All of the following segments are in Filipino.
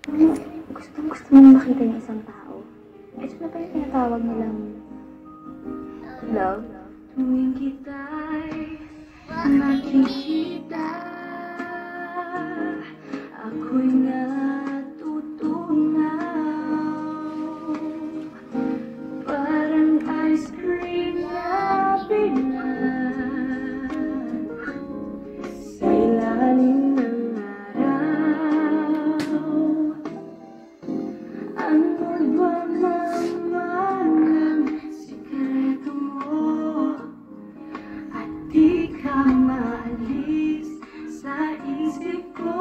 Gustong-gusto mong makita yung isang tao. Ito na ba yung tinatawag nilang love? Tuwing kita'y makikita, ako'y natutunaw. Parang ice cream na binag sa ilalim ng araw. Ano ba naman ang sikreto mo? At di ka maalis sa isip ko.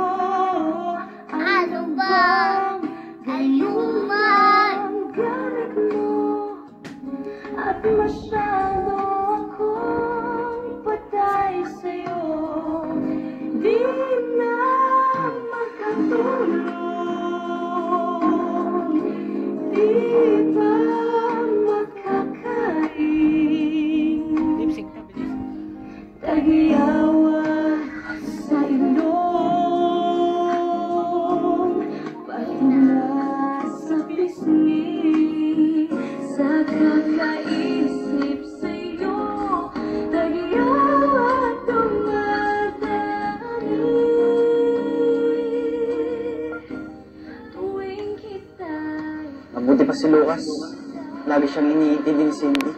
Ano bang gayuman gamit mo? At masyado akong patay sa'yo. Di na makatulog, di ba makakain? Lip-sync na, bilis. Tagyawa sa ilong, pati na sa pisngi, sa kakaisip sa'yo. Tagyawa dumadami tuwing kita'y Mabuti pa si Lucas. Lagi siyang iniintindi ni Cindy.